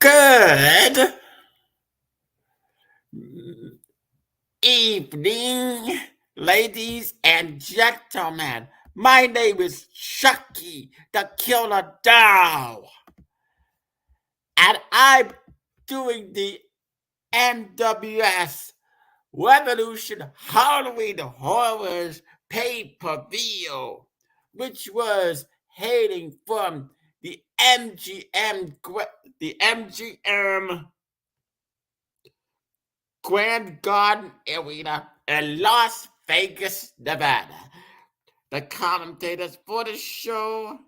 Good evening, ladies and gentlemen. My name is Chucky, the Killer Doll, and I'm doing the NWS Revolution Halloween Horrors pay-per-view, which was hailing from the MGM Grand Garden Arena in Las Vegas, Nevada. The commentators for the show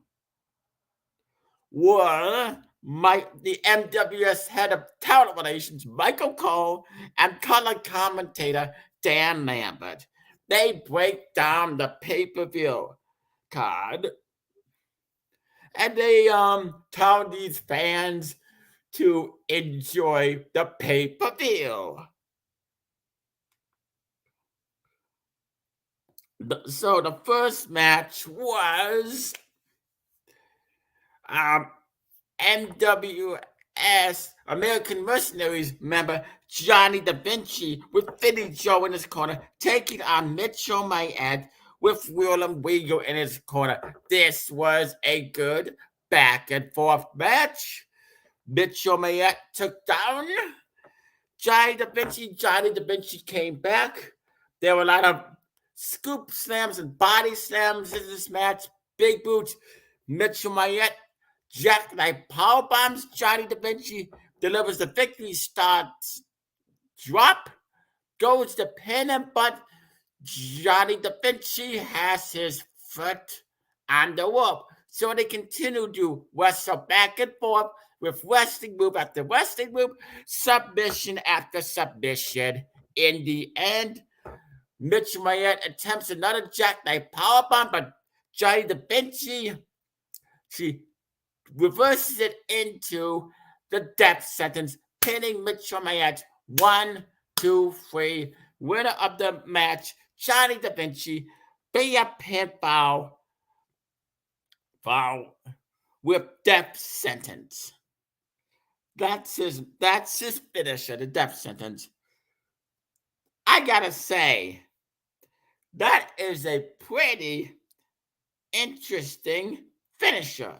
were the NWS head of talent relations, Michael Cole, and color commentator Dan Lambert. They break down the pay-per-view card, and they tell these fans to enjoy the pay-per-view. So the first match was NWS American Mercenaries member Johnny Da Vinci with Philly Joe in his corner, taking on Mitchell Mayette with William Regal in his corner. This was a good back and forth match. Mitchell Mayette took down Johnny Da Vinci. Johnny Da Vinci came back. There were a lot of scoop slams and body slams in this match. Big boots. Mitchell Mayette jackknife power bombs. Johnny Da Vinci delivers the victory. Starts drop. Goes to pin him, but Johnny Da Vinci has his foot on the rope. So they continue to wrestle back and forth with wrestling move after wrestling move, submission after submission. In the end, Mitch Mayette attempts another jackknife powerbomb, but Johnny Da Vinci, she reverses it into the death sentence, pinning Mitch Mayette 1, 2, 3. Winner of the match, Johnny Da Vinci, via pinfall with death sentence. That's his finisher, the death sentence. I gotta say, that is a pretty interesting finisher.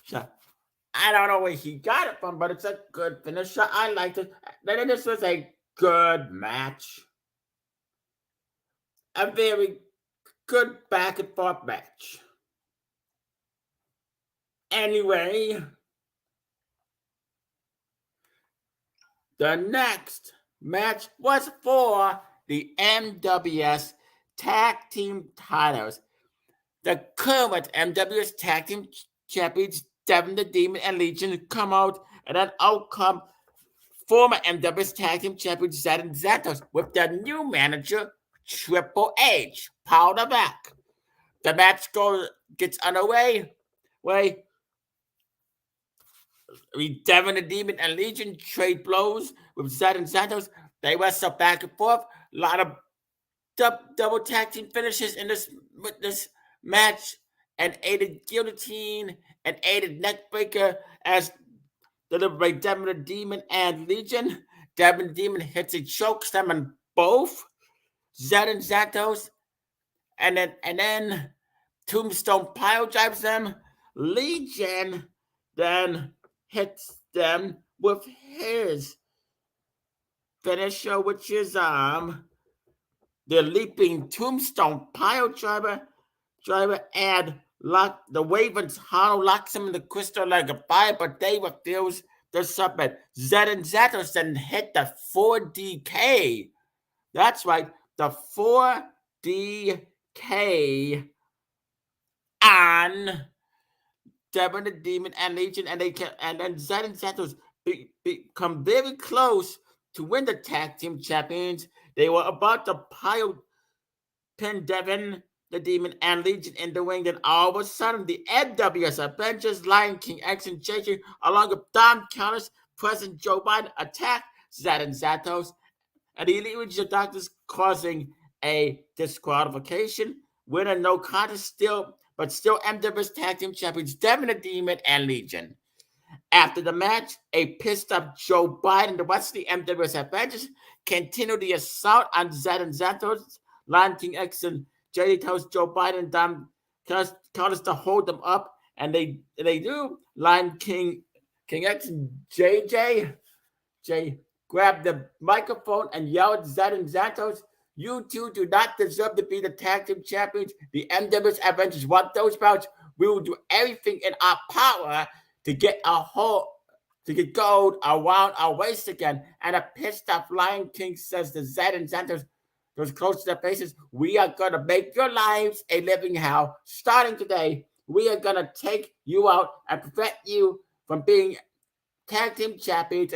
So, I don't know where he got it from, but it's a good finisher. I liked it. Then this was a good match. A very good back and forth match. Anyway, the next match was for the NWS Tag Team titles. The current NWS Tag Team champions, Devin the Demon and Legion, come out, and then out come former NWS Tag Team champions Zed and Zatos with their new manager, Triple H, powder back. The match gets underway. Devin the Demon and Legion trade blows with Zed and Santos. They wrestle back and forth. A lot of double tag team finishes in this match. An aided guillotine, an aided neckbreaker as delivered by Devin the Demon and Legion. Devin the Demon hits a choke slam on both Zed and Santos. And then Tombstone pile drives them. Legion then hits them with his finisher, which is the leaping Tombstone pile driver, and the Ravens Hollow locks him in the crystal like a fire, but they refuse to submit. Zed and Zatos then hit the 4DK. That's right, the 4DK on Devin the Demon and Legion, and then Zed and Santos become very close to win the tag team champions. They were about to pin Devin the Demon and Legion in the ring. Then all of a sudden, the NWS Avengers, Lion King, X and JJ, along with Don Callis, President Joe Biden, attack Zed and Santos, and the Elite Region Doctors causing a disqualification. winner no contest still MWS Tag Team Champions Devin the Demon and Legion. After the match, a pissed off Joe Biden, the rest of the MWS Avengers, continued the assault on Zed and Santos. Lion King X and JD tells Joe Biden and Dom Curtis to hold them up, and they do. Lion King X and Jay grabbed the microphone and yelled at Zed and Santos, "You two do not deserve to be the tag team champions. The MWS Avengers want those belts. We will do everything in our power to get gold around our waist again." And a pissed off Lion King says to Zed and Santos, those close to their faces, "We are gonna make your lives a living hell. Starting today, we are gonna take you out and prevent you from being tag team champions,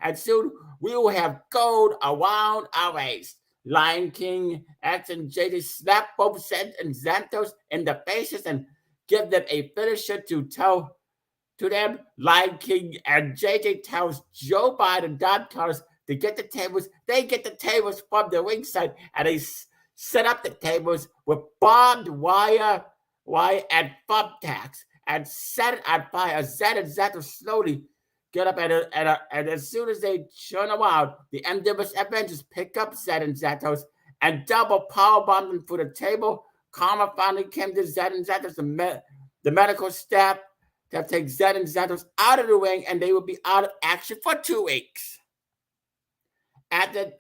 and soon we will have gold around our waist." Lion King, X, and JD slap both Zed and Santos in the faces and give them a finisher to them. Lion King and JJ tells Joe Biden and Don Carlos to get the tables. They get the tables from the ringside, and they set up the tables with barbed wire and thumbtacks and set it on fire. Zed and Santos slowly get up, and as soon as they turn around, the MWS Avengers pick up Zed and Santos and double powerbomb them through the table. Karma finally came to Zed and Santos. The medical staff to take Zed and Santos out of the ring, and they will be out of action for 2 weeks. After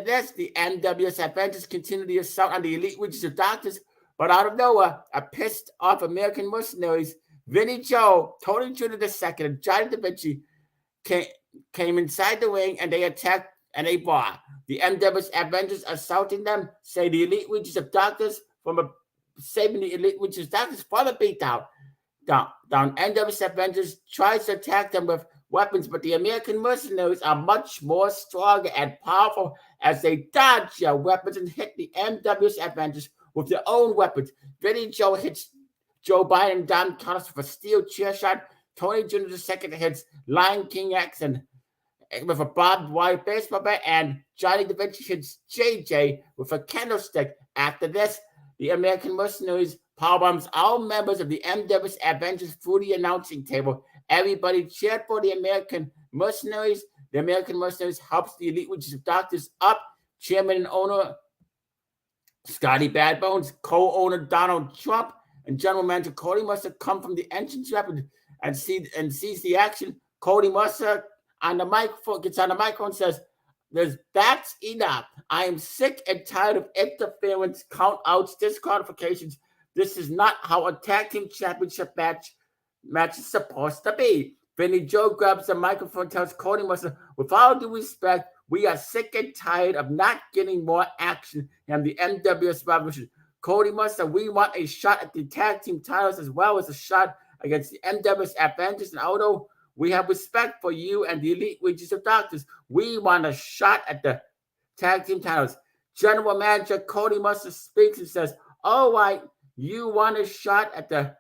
this, the NWS Avengers continue the assault on the Elite Witches of Doctors, but out of nowhere, a pissed off American mercenaries, Vinny Joe, Tony Jr. II, and Johnny Da Vinci came inside the ring, and they attacked and they brawl. The MWS Avengers assaulting them, say the Elite Witches of Doctors saving the Elite Witches of Doctors from a beatdown. Down NWS Avengers tries to attack them with weapons, but the American mercenaries are much more stronger and powerful as they dodge their weapons and hit the MWS Avengers with their own weapons. Vinny Joe hits Joe Biden and Don Carlos with a steel chair shot. Tony Jr. II hits Lion King X and with a barbed wire baseball bat, and Johnny Da Vinci hits JJ with a candlestick. After this, the American mercenaries powerbombs all members of the MWS Avengers through the announcing table. Everybody cheered for the American mercenaries. The American mercenaries helps the Elite Witches of Doctors up. Chairman and owner Scotty Badbones, co-owner Donald Trump, and general manager Cody Mercer come from the entrance ramp and sees the action. Cody Mercer gets on the microphone and says, "That's enough. I am sick and tired of interference, count-outs, disqualifications. This is not how a tag team championship match is supposed to be." Vinny Joe grabs the microphone and tells Cody Mercer, "With all due respect, we are sick and tired of not getting more action in the MWS Revolution. Cody Mercer, we want a shot at the tag team titles as well as a shot against the MWS Avengers. And although we have respect for you and the Elite Witches of Doctors, we want a shot at the tag team titles." General Manager Cody Mercer speaks and says, "All right, you want a shot at the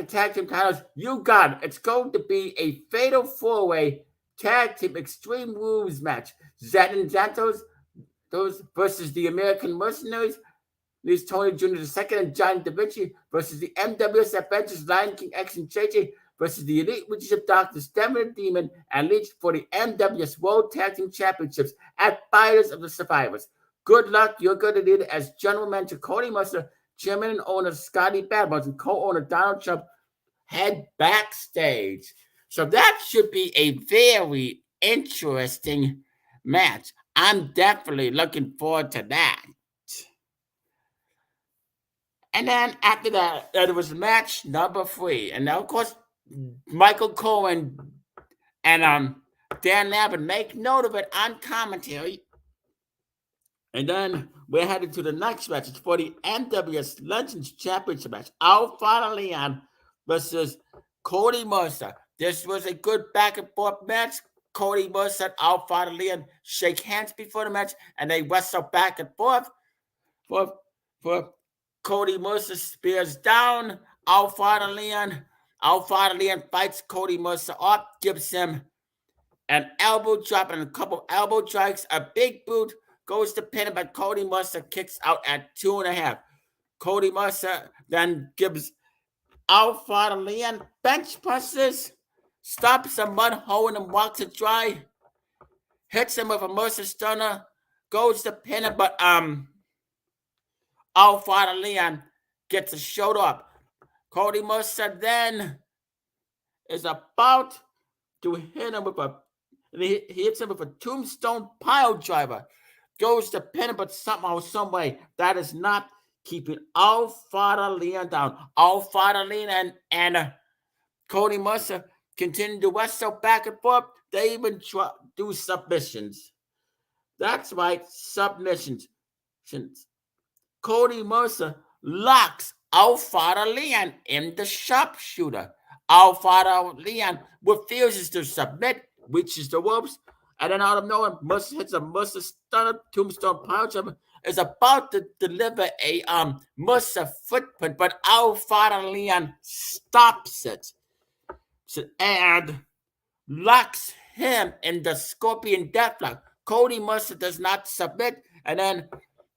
tag team titles? You got it. It's going to be a fatal 4-way tag team Extreme Rules match. Zed and Santos versus the American Mercenaries. There's Tony Jr. II and Johnny Da Vinci versus the MWS Avengers, Lion King X and JJ versus the Elite Witches of Doctors, Devin the Demon, and Legion for the MWS World Tag Team Championships at Fighters of the Survivors. Good luck. You're going to need it." As General Manager Cody Mercer, Chairman and owner Scotty Badbones, and co-owner Donald Trump head backstage. So that should be a very interesting match. I'm definitely looking forward to that. And then after that, there was match number 3. And now, of course, Michael Cohen and Dan Lambert make note of it on commentary. And then we're headed to the next match. It's for the NWS Legends Championship match. Alfaro Leon versus Cody Mercer. This was a good back and forth match. Cody Mercer and Alfaro Leon shake hands before the match, and they wrestle back and forth. For Cody Mercer spears down Alfaro Leon. Alfaro Leon fights Cody Mercer up, gives him an elbow drop and a couple elbow strikes. A big boot goes to pin him, but Cody Mercer kicks out at 2.5. Cody Mercer then gives Alpha Leon bench presses, stops a mud hole and walks it dry, hits him with a Mercer stunner, goes to pin him, but Alpha Leon gets a shoulder up. Cody Mercer then is about to hit him with he hits him with a tombstone pile driver. Goes to pin him, but somehow, some way, that is not keeping Alpha Leon down. Alpha Leon and Cody Mercer continue to wrestle back and forth. They even do submissions. That's right, submissions. Cody Mercer locks Alpha Leon in the sharpshooter. Alpha Leon refuses to submit, reaches the ropes, and then out of nowhere, Mercer hits a Mercer stunner, tombstone pile driver, is about to deliver a Mercer footprint, but Alpha Leon stops it and locks him in the Scorpion Deathlock. Cody Mercer does not submit, and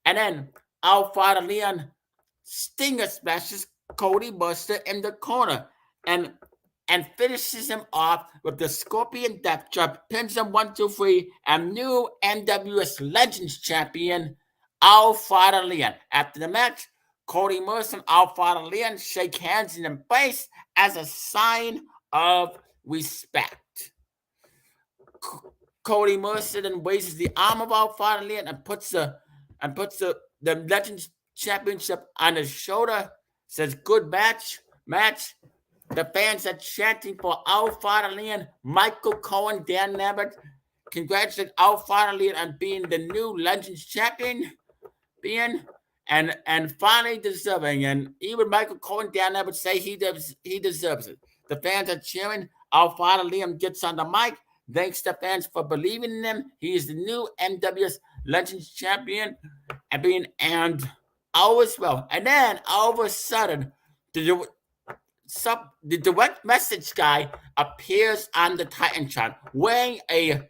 then Alpha Leon Stinger smashes Cody Mercer in the corner and finishes him off with the Scorpion Death Trap, pins him 1, 2, 3, and new NWS Legends champion Alpha Leon. After the match, Cody Mercer and Alpha Leon shake hands and embrace as a sign of respect. Cody Mercer then raises the arm of Alpha Leon and puts the Legends Championship on his shoulder. Says, "Good match." The fans are chanting for Alpha Leon. Michael Cohen, Dan Lambert congratulate Alpha Leon on being the new Legends champion, and finally deserving. And even Michael Cohen, Dan Lambert say he deserves it. The fans are cheering. Alpha Leon gets on the mic. Thanks to fans for believing in him. He is the new NWS Legends champion, and all is well. And then all of a sudden, the direct message guy appears on the Titantron wearing a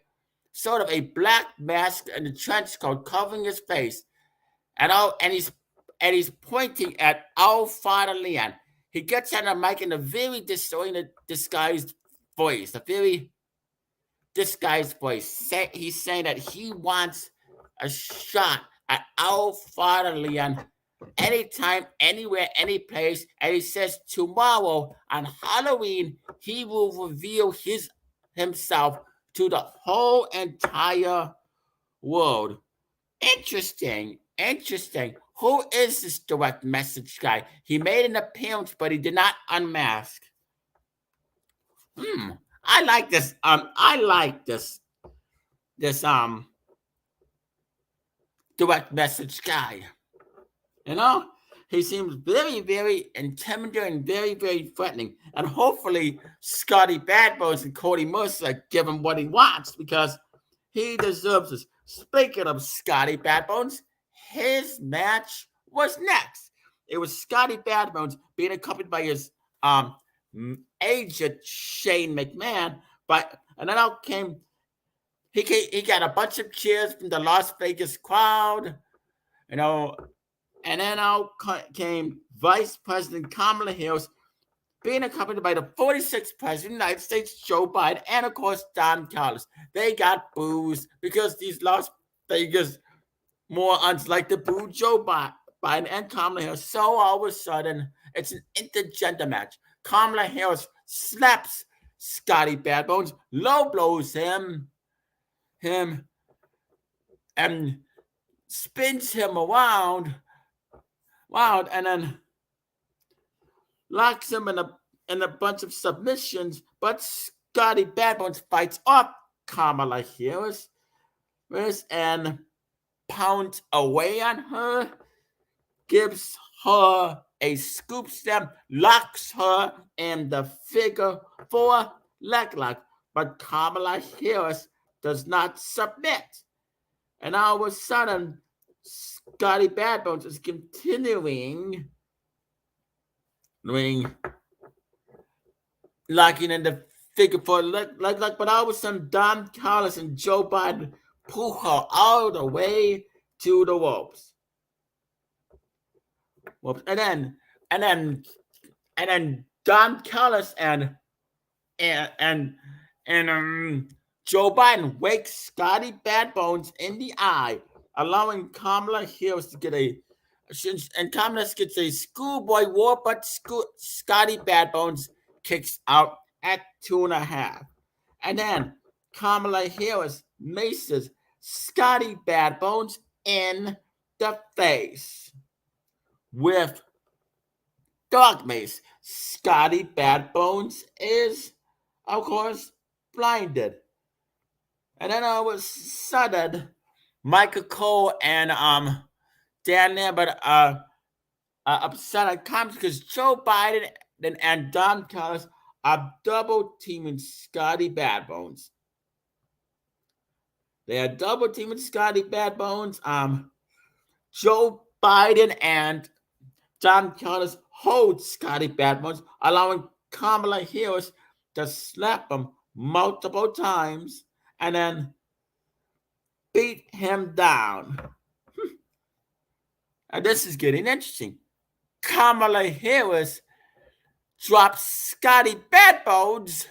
sort of a black mask and a trench coat covering his face, and he's pointing at Alpha Leon. He gets on the mic in a very disguised voice, He's saying that he wants a shot at Alpha Leon anytime, anywhere, any place, and he says tomorrow on Halloween he will reveal himself to the whole entire world. Interesting. Who is this direct message guy? He made an appearance, but he did not unmask. I like this. This direct message guy. You know, he seems very, very intimidating, very, very threatening. And hopefully, Scotty Badbones and Cody Mercer give him what he wants, because he deserves this. Speaking of Scotty Badbones, his match was next. It was Scotty Badbones being accompanied by his agent Shane McMahon, and then out came he got a bunch of cheers from the Las Vegas crowd, and then out came Vice President Kamala Harris, being accompanied by the 46th President of the United States, Joe Biden, and of course Don Carlos. They got boos because these Las Vegas morons like to boo Joe Biden and Kamala Harris. So all of a sudden, it's an intergender match. Kamala Harris slaps Scotty Badbones, low blows him, and spins him around, and then locks him in a bunch of submissions. But Scotty Badbones fights off Kamala Harris and pounds away on her, gives her a scoop slam, locks her in the figure 4 leg lock, but Kamala Harris does not submit. And all of a sudden, Scotty Badbones is continuing locking in the figure 4 leg lock, but all of a sudden, Don Carlos and Joe Biden pull her all the way to the ropes. Whoops. And then Don Callis and and and Joe Biden wakes Scotty Bad Bones in the eye, allowing Kamala Harris to get and Kamala gets a schoolboy war, but Scotty Bad Bones kicks out at 2.5. And then Kamala Harris maces Scotty Bad Bones in the face with dog mace. Scotty Bad Bones is, of course, blinded. And then all of a sudden, Michael Cole and Dan Lambert upset at comments because Joe Biden and Don Callis are double teaming Scotty Bad Bones. They are double teaming Scotty Bad Bones. Joe Biden and Don Callis hold Scotty Bad Bones, allowing Kamala Harris to slap him multiple times and then beat him down. And this is getting interesting. Kamala Harris drops Scotty Bad Bones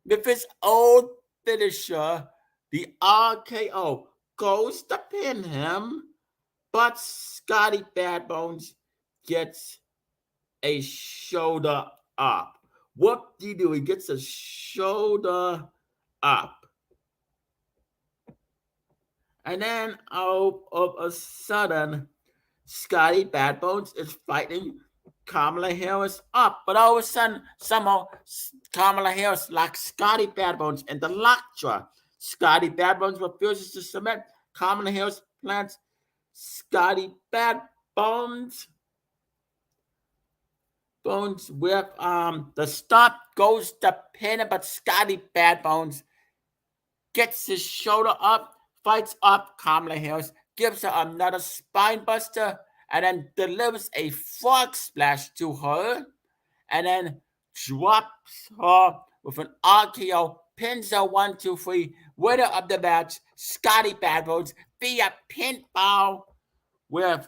with his old finisher, the RKO. Goes to pin him, but Scotty Bad Bones gets a shoulder up. What do you do? He gets a shoulder up. And then all of a sudden, Scotty Bad Bones is fighting Kamala Harris up. But all of a sudden, somehow, Kamala Harris locks Scotty Bad Bones in the lockjaw. Scotty Bad Bones refuses to submit. Kamala Harris plants Scotty Bad Bones with the stop, goes to pin, but Scotty Bad Bones gets his shoulder up, fights up Kamala Harris, gives her another spine buster, and then delivers a frog splash to her, and then drops her with an RKO, pins her 1, 2, 3, winner of the match, Scotty Bad Bones, via pinfall with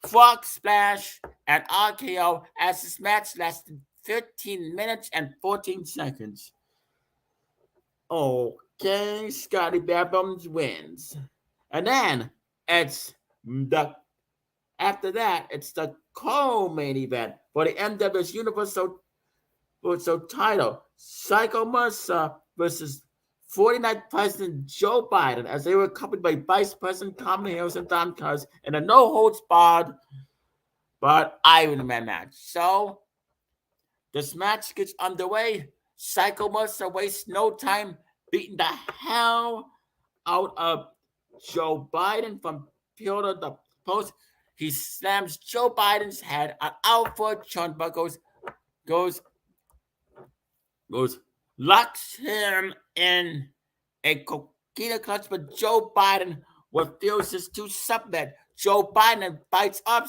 frog splash and RKO as this match lasted 15 minutes and 14 seconds. Okay, Scotty Bad Bones wins. And then it's after that, it's the co-main event for the NWS Universal title. Psycho Mercer versus 49th President Joe Biden, as they were accompanied by Vice President Kamala Harris and Don Callis in a no-holds-barred Iron Man match. So, this match gets underway. Psycho Mercer wastes no time beating the hell out of Joe Biden from pillar to post. He slams Joe Biden's head on Alfred Chunba, goes, locks him in a coquina clutch, but Joe Biden refuses to submit. Joe Biden bites up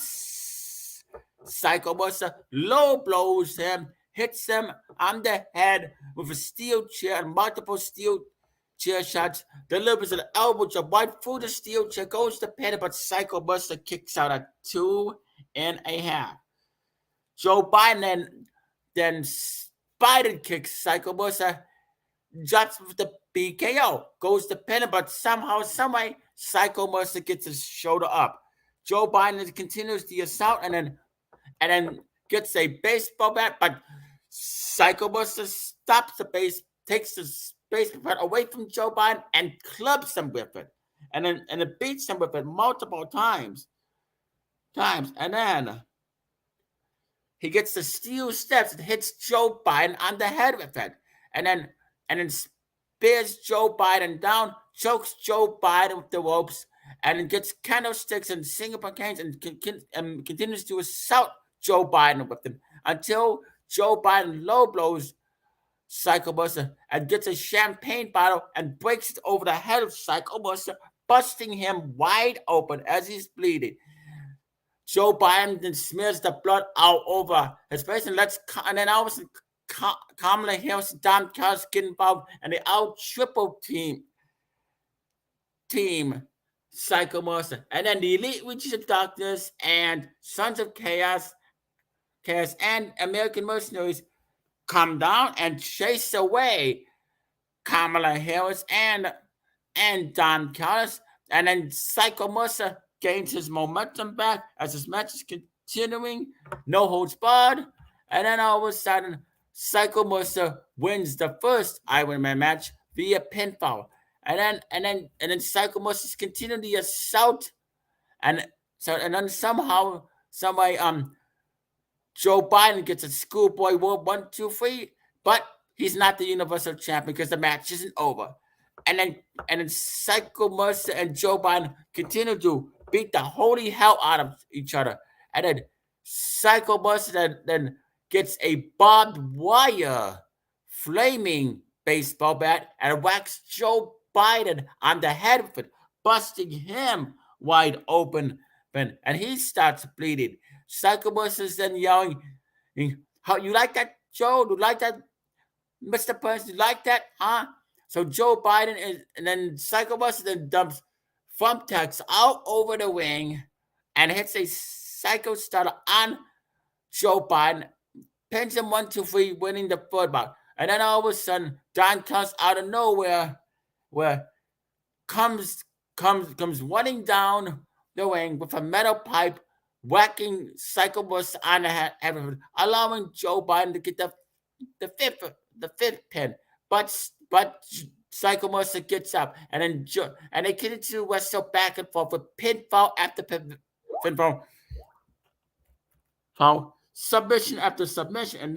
Psycho Mercer, low blows him, hits him on the head with a steel chair and multiple steel chair shots, delivers an elbow jab right through the steel chair, goes to pin it, but Psycho Mercer kicks out at 2.5. Joe Biden then Biden kicks Psycho Mercer, drops with the BKO, goes to pin it, but somehow, someway, Psycho Mercer gets his shoulder up. Joe Biden continues the assault and then gets a baseball bat, but Psycho Mercer stops takes the baseball bat away from Joe Biden and clubs him with it. And it beats him with it multiple times. And then he gets the steel steps and hits Joe Biden on the head with it. And then spears Joe Biden down, chokes Joe Biden with the ropes, and then gets candlesticks and Singapore canes and continues to assault Joe Biden with them until Joe Biden low blows Psycho Mercer and gets a champagne bottle and breaks it over the head of Psycho Mercer, busting him wide open as he's bleeding. Joe Biden then smears the blood all over his face and then all of a sudden Kamala Harris and Don Callis get involved and they all triple team Psycho Monster. And then the Elite Witches of Darkness and Sons of Chaos and American Mercenaries come down and chase away Kamala Harris and Don Callis. And then Psycho Monster gains his momentum back as his match is continuing. No holds barred. And then all of a sudden, Psycho Monster wins the first Iron Man match via pinfall. And then Psycho Monster's continue the assault. And then somehow, somebody Joe Biden gets a schoolboy war 1, 2, 3, but he's not the Universal Champion because the match isn't over. And then Psycho Mercer and Joe Biden continue to beat the holy hell out of each other. And then Psycho Mercer then gets a barbed wire flaming baseball bat and whacks Joe Biden on the head with it, busting him wide open. And he starts bleeding. Psycho Mercer is then yelling, "How you like that, Joe? You like that, Mr. President? You like that, huh?" So Joe Biden and then Psycho Buster then dumps thumbtacks all over the ring and hits a Psycho Starter on Joe Biden, pins him 1, 2, 3, winning the third bout. And then all of a sudden, Don comes out of nowhere, where comes running down the ring with a metal pipe, whacking Psycho Buster on the head, allowing Joe Biden to get the fifth pin. But Psycho Monster gets up and they continue to wrestle back and forth with pinfall after pinfall, submission after submission, and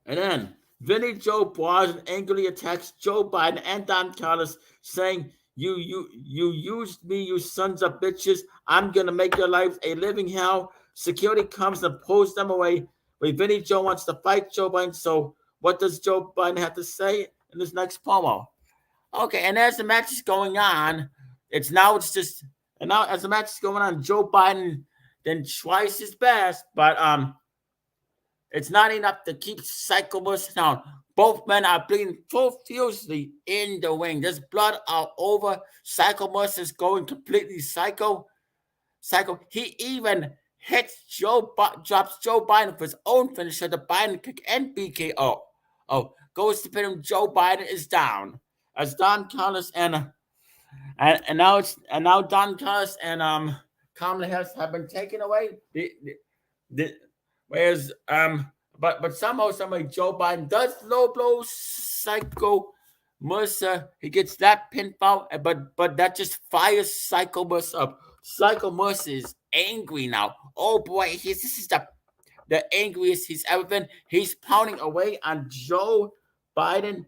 then Vinny Joe Biden angrily attacks Joe Biden and Don Carlos, saying, You used me, you sons of bitches. I'm gonna make your life a living hell. Security comes and pulls them away. But Vinny Joe wants to fight Joe Biden. So what does Joe Biden have to say in this next promo? Okay, and as the match is going on, it's now as the match is going on, Joe Biden then tries his best, but it's not enough to keep Psycho Mercer down. Both men are bleeding profusely in the ring. There's blood all over. Psycho Mercer is going completely psycho. He even drops Joe Biden for his own finisher, the Biden kick and BKO. Goes to pin him. Joe Biden is down. As Don Carlos and now Don Carlos and Kamala Harris have been taken away. Whereas but somehow Joe Biden does low blow Psycho Mercer. He gets that pinfall, but that just fires Psycho Mercer up. Psycho Mercer is angry now. Oh boy, this is the angriest he's ever been. He's pounding away on Joe Biden.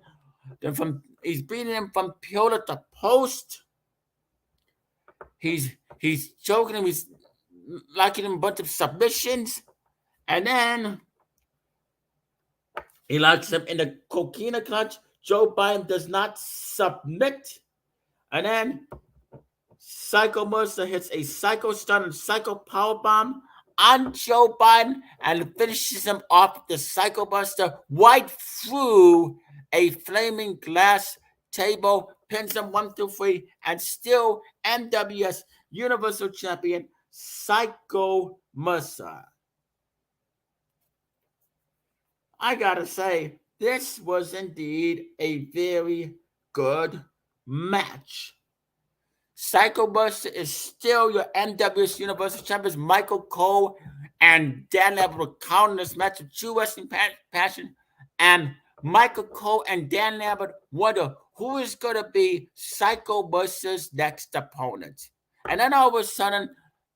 He's beating him from pillar to post. He's choking him. He's locking him a bunch of submissions. And then he locks him in the coquina clutch. Joe Biden does not submit. And then Psycho Mercer hits a Psycho Stun and Psycho Powerbomb on Joe Biden and finishes him off with the Psycho Buster right through a flaming glass table, pins him 1, 2, 3, and still NWS Universal Champion Psycho Mercer. I gotta say, this was indeed a very good match. Psycho Buster is still your NWS Universal Champions. Michael Cole and Dan Lambert will counter this match with true wrestling passion. And Michael Cole and Dan Lambert wonder who is going to be Psycho Buster's next opponent. And then all of a sudden,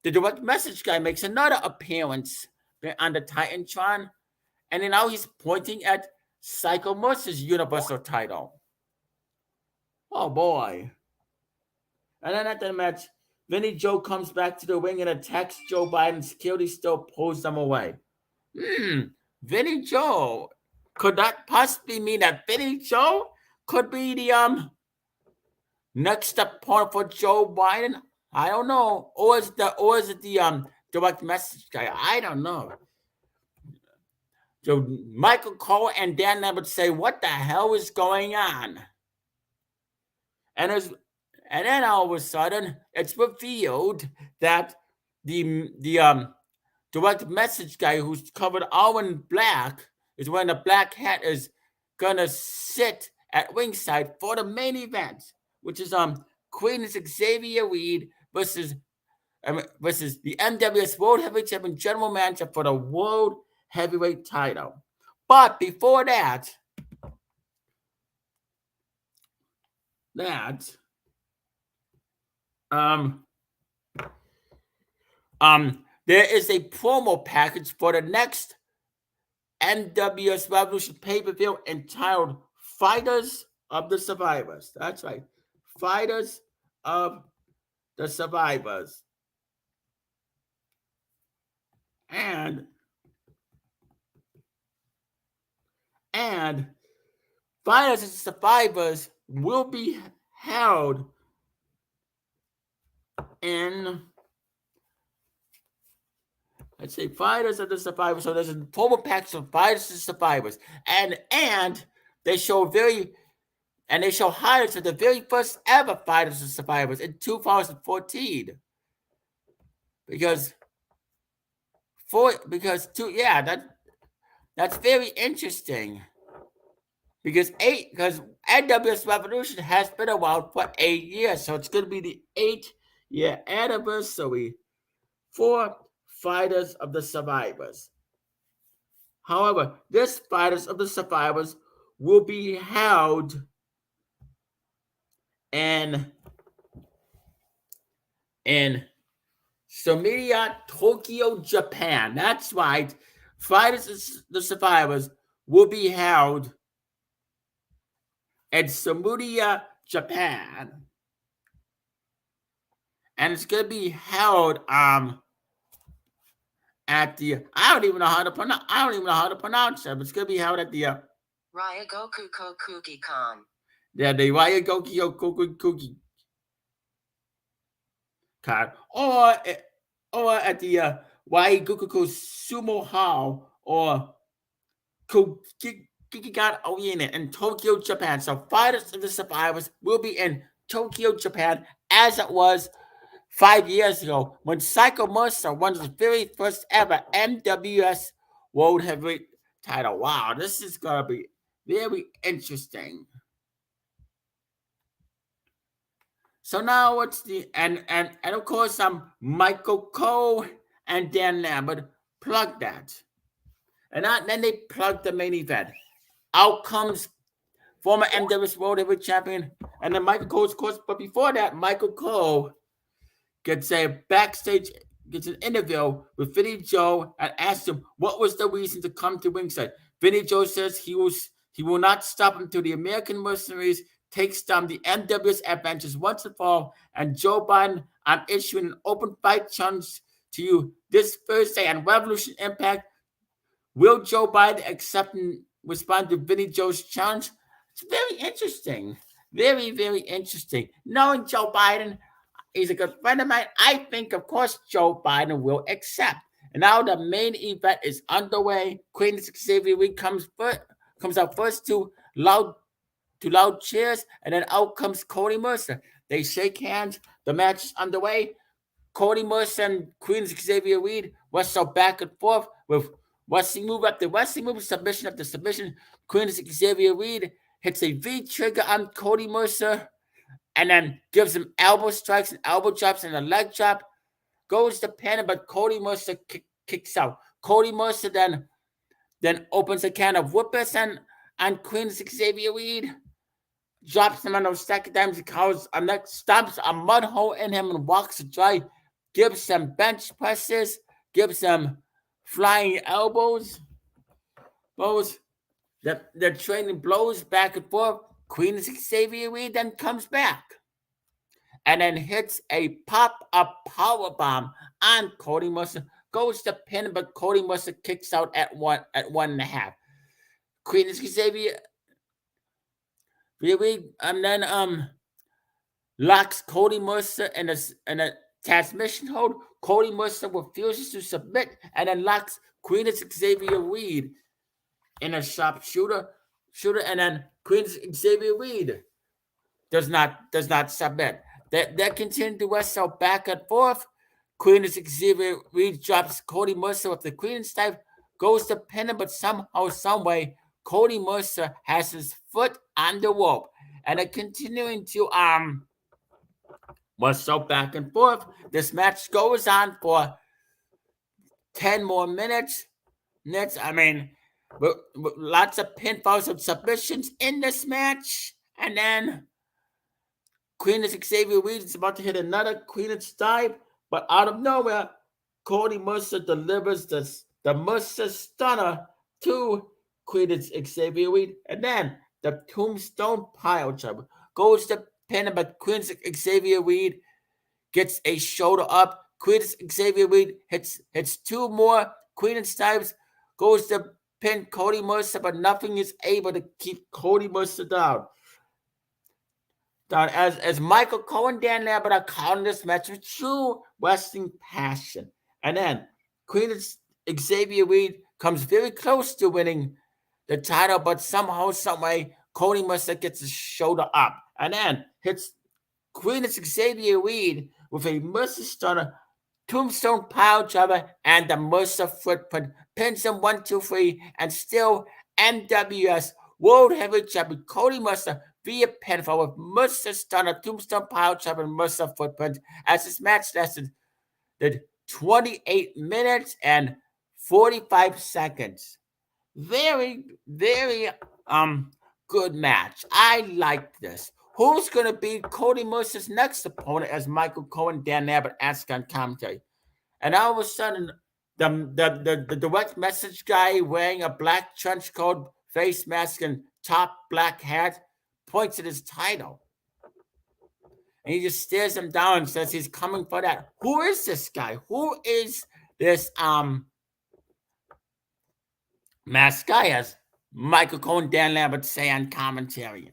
the direct message guy makes another appearance on the Titantron. And now he's pointing at Psycho Mercer's Universal title. Oh boy. And then at the match, Vinny Joe comes back to the ring and attacks Joe Biden. Security still pulls them away. Vinny Joe. Could that possibly mean that Vinny Joe could be the next opponent for Joe Biden? I don't know. Or is it the direct message guy? I don't know. So Michael Cole and Dan Lambert say, what the hell is going on? and then all of a sudden it's revealed that the direct message guy who's covered all in black is wearing a black hat is gonna sit at ringside for the main event, which is Queen Xavier Reed versus the NWS World Heavyweight Champion General Manager for the World Heavyweight title. But before that um there is a promo package for the next NWS Revolution pay-per-view entitled Fighters of the Survivors. That's right. Fighters of the Survivors. And Fighters of the Survivors will be held in, let's say, Fighters of the Survivors. So there's a promo package of Fighters of the Survivors. And they show highlights of the very first ever Fighters of the Survivors in 2014. That's very interesting. Because NWS Revolution has been around for 8 years, so it's going to be the 8-year anniversary for Fighters of the Survivors. However, this Fighters of the Survivors will be held in Samiya, Tokyo, Japan. That's right. Fighters of the Survivors will be held in Samiya, Japan. And it's going to be held at the I don't even know how to pronounce it, but it's going to be held at the Ryogoku Kokugi-Con. Yeah, the Ryogoku Kokugi Con, or at the Ryogoku Sumo Hall or Kokugikan Arena in Tokyo, Japan. So Fighters of the Survivors will be in Tokyo, Japan, as it was 5 years ago when Psycho Mercer won the very first ever NWS World Heavyweight title. Wow, this is gonna be very interesting. So now what's the and of course Michael Cole and Dan Lambert plugged that. And then they plugged the main event. Out comes former NWS World Heavyweight Champion, and then Michael Cole, of course. But before that, Michael Cole gets an interview with Vinny Joe and asks him what was the reason to come to ringside. Vinny Joe says he will not stop until the American Mercenaries takes down the NWS Avengers once and for all. And Joe Biden, I'm issuing an open fight challenge to you this Thursday on Revolution Impact. Will Joe Biden accept and respond to Vinny Joe's challenge? It's very interesting. Very, very interesting. Knowing Joe Biden, he's a good friend of mine. I think, of course, Joe Biden will accept. And now the main event is underway. Queen Xavier Reed comes out first to loud cheers, and then out comes Cody Mercer. They shake hands. The match is underway. Cody Mercer and Queen Xavier Reed wrestle back and forth with wrestling move after wrestling move, submission after submission. Queen Xavier Reed hits a V trigger on Cody Mercer and then gives him elbow strikes and elbow drops and a leg drop. Goes to pin him, but Cody Mercer kicks out. Cody Mercer then opens a can of whoopers on Queen Xavier Reed. Drops him on those second times, stomps a mud hole in him and walks it dry. Gives some bench presses. Gives some flying elbows. The training blows back and forth. Queen Xavier Reed then comes back and then hits a power bomb on Cody Mercer. Goes to pin, but Cody Mercer kicks out at 1.5. Queen Xavier Reed and then locks Cody Mercer in a transmission hold. Cody Mercer refuses to submit and then locks Queen Xavier Reed in a sharpshooter, and then Queen Xavier Reed does not submit. They continue to wrestle back and forth. Queen Xavier Reed drops Cody Mercer with the Queen type, goes to pin him, but somehow, someway, Cody Mercer has his foot on the rope, and they're continuing to wrestle back and forth. This match goes on for 10 more minutes. I mean, with lots of pinfalls and submissions in this match, and then Queen Xavier Reed is about to hit another Queen's dive, but out of nowhere, Cody Mercer delivers the Mercer Stunner to Queen Xavier Reed, and then the Tombstone Pile Driver goes to pin him, but Queen Xavier Reed gets a shoulder up. Queen Xavier Reed hits two more Queen dives, goes to pin Cody Mercer, but nothing is able to keep Cody Mercer down. As Michael Cole and Dan Lambert are calling this match with true wrestling passion. And then Queen Xavier Reed comes very close to winning the title, but somehow, someway, Cody Mercer gets his shoulder up. And then hits Queen Xavier Reed with a Mercer Stunner, Tombstone Pile Driver, and the Mercer Footprint. Pins him 1, 2, 3, and still NWS World Heavyweight Champion Cody Mercer via pinfall with Mercer Stunner, Tombstone Pile Driver, and Mercer Footprint, as this match lasted 28 minutes and 45 seconds. Very, very good match. I like this. Who's going to be Cody Mercer's next opponent, as Michael Cole and Dan Abbott ask on commentary? And all of a sudden, the direct message guy wearing a black trench coat, face mask, and top black hat points at his title. And he just stares him down and says he's coming for that. Who is this guy? Who is this masked guy, as Michael Cole and Dan Lambert say on commentary?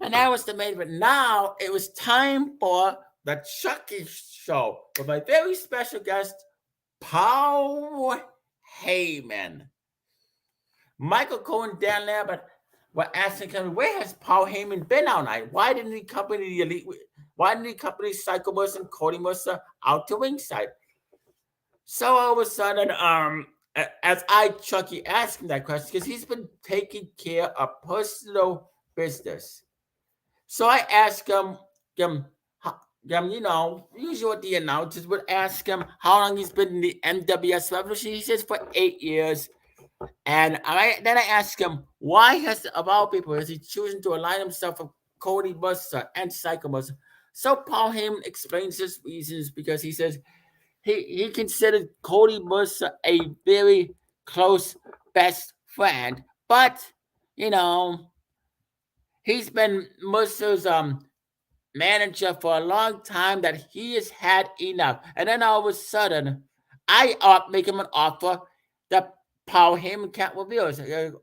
And that was the main event. Now it was time for the Chucky show with my very special guest, Paul Heyman. Michael Cole and Dan Lambert were asking him, where has Paul Heyman been all night? Why didn't he accompany the Elite? Why didn't he accompany Psycho Mercer and Cody Mercer out to ringside? So all of a sudden, as Chucky asked him that question, because he's been taking care of personal business. So I asked him, usually what the announcers would ask him how long he's been in the NWS Revolution. He says for 8 years. And then I asked him, why of all people, is he choosing to align himself with Cody Mercer and Psycho Mercer? So Paul Heyman explains his reasons, because he says he considered Cody Mercer a very close best friend, but he's been Mercer's manager for a long time, that he has had enough. And then all of a sudden, I make him an offer that Paul Heyman can't reveal.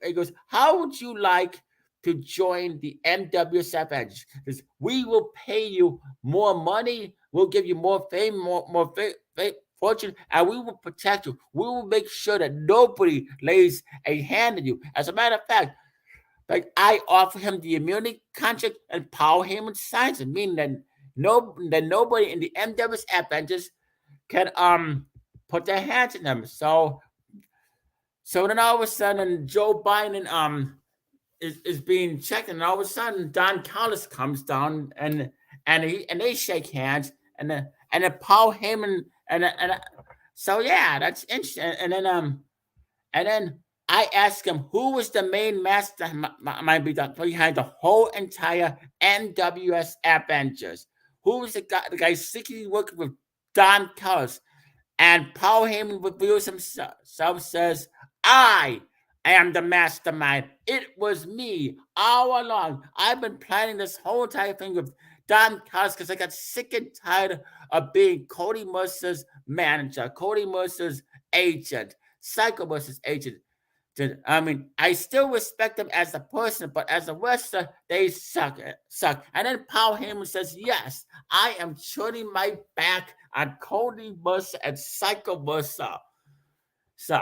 He goes, how would you like to join the NWS Avengers? Because we will pay you more money, we'll give you more fame, more fortune, and we will protect you. We will make sure that nobody lays a hand on you. As a matter of fact, I offer him the immunity contract, and Paul Heyman signs it, meaning that nobody in the NWS Avengers can put their hands on him. So then all of a sudden, Joe Biden is being checked, and all of a sudden Don Callis comes down, and they shake hands, and then Paul Heyman so yeah, that's interesting. And then I asked him who was the main mastermind behind the whole entire NWS Avengers. Who was the guy secretly working with Don Callis? And Paul Heyman reveals himself, says, I am the mastermind. It was me all along. I've been planning this whole entire thing with Don Callis because I got sick and tired of being Cody Mercer's manager, Cody Mercer's agent, Psycho Mercer's agent. I mean, I still respect them as a person, but as a wrestler, they suck. And then Paul Heyman says, yes, I am turning my back on Cody Mercer and Psycho Mercer. So,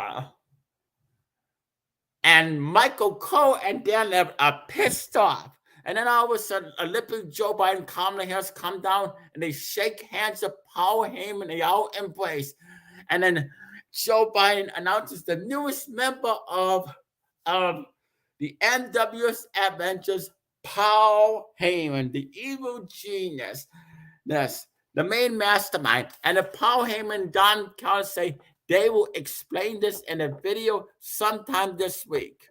and Michael Cole and Dan Lambert are pissed off And then all of a sudden, Olympic Joe Biden, Kamala Harris come down and they shake hands of Paul Heyman. They all embrace. And then Joe Biden announces the newest member of the NWS Avengers, Paul Heyman, the evil genius. Yes, the main mastermind. And if Paul Heyman and Don Callis say they will explain this in a video sometime this week.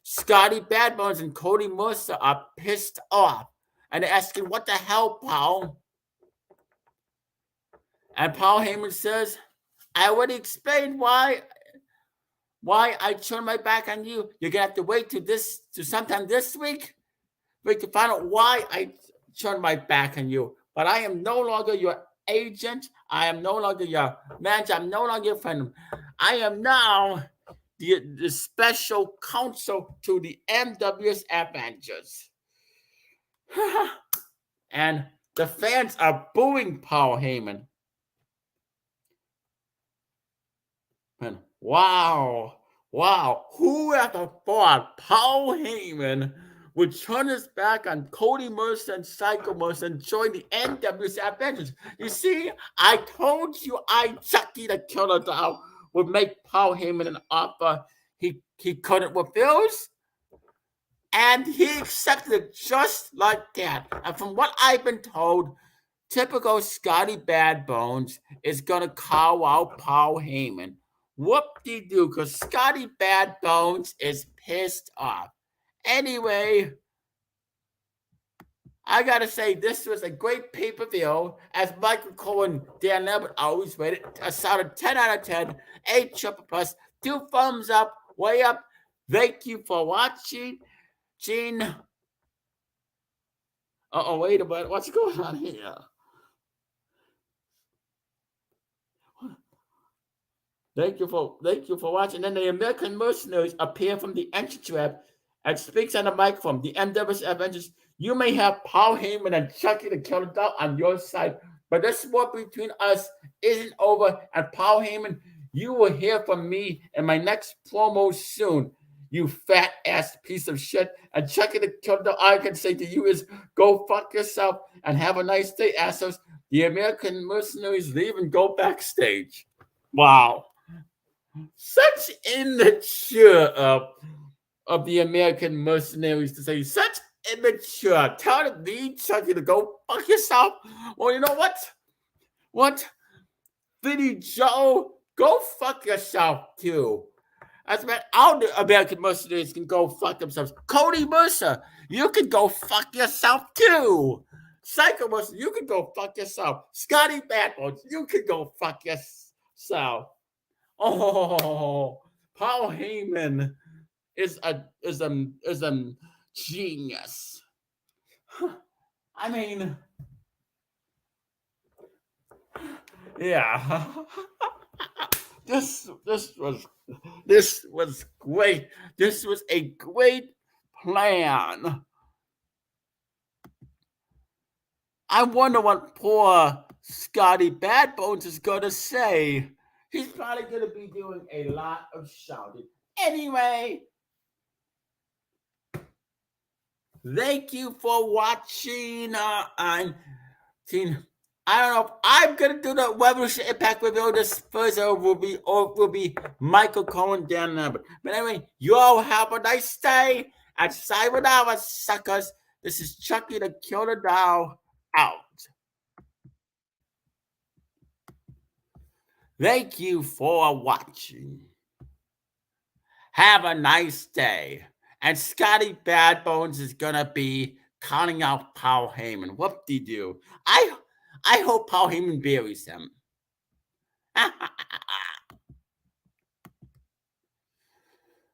Scotty Badbones and Cody Mercer are pissed off and they're asking, what the hell, Paul? And Paul Heyman says, I already explained why I turned my back on you. You're gonna have to wait to sometime this week to find out why I turned my back on you. But I am no longer your agent. I am no longer your manager. I'm no longer your friend. I am now the special counsel to the NWS Avengers. And the fans are booing Paul Heyman. And wow, who ever thought Paul Heyman would turn his back on Cody Mercer and Psycho Mercer and join the NWS Avengers? You see, I told you Chucky the Killer Doll would make Paul Heyman an offer he couldn't refuse. And he accepted it just like that. And from what I've been told, typical Scotty Badbones is going to call out Paul Heyman. Whoop-de-doo, because Scotty Badbones is pissed off. Anyway, I got to say, this was a great pay-per-view. As Michael Cole and Dan Lambert always rated, a solid 10 out of 10, 8 triple plus, 2 thumbs up, way up. Thank you for watching. Gene. Wait a minute. What's going on here? Thank you for watching. Then the American Mercenaries appear from the entrance ramp and speaks on the microphone. The NWS Avengers, you may have Paul Heyman and Chucky the Killer Doll on your side, but this war between us isn't over. And Paul Heyman, you will hear from me in my next promo soon, you fat ass piece of shit. And Chucky the Killer Doll, all I can say to you is go fuck yourself and have a nice day, assholes. The American Mercenaries leave and go backstage. Wow. Such immature of the American Mercenaries to say such immature. Telling me, Chucky, to go fuck yourself. Well, you know what? What? Vinny Joe, go fuck yourself too. As about all the American Mercenaries can go fuck themselves. Cody Mercer, you can go fuck yourself too. Psycho Mercer, you can go fuck yourself. Scotty Badbones, you can go fuck yourself. Oh, Paul Heyman is a genius. I mean, yeah. This was great. This was a great plan. I wonder what poor Scotty Badbones is gonna say. He's probably going to be doing a lot of shouting. Anyway, thank you for watching. I don't know if I'm going to do the Revolution Impact review. This first will be Michael Cohen, Dan Lambert. But anyway, you all have a nice day. And sayonara, suckers. This is Chucky the Killer Doll out. Thank you for watching. Have a nice day. And Scotty Badbones is going to be counting out Paul Heyman. Whoop-de-doo. I hope Paul Heyman buries him.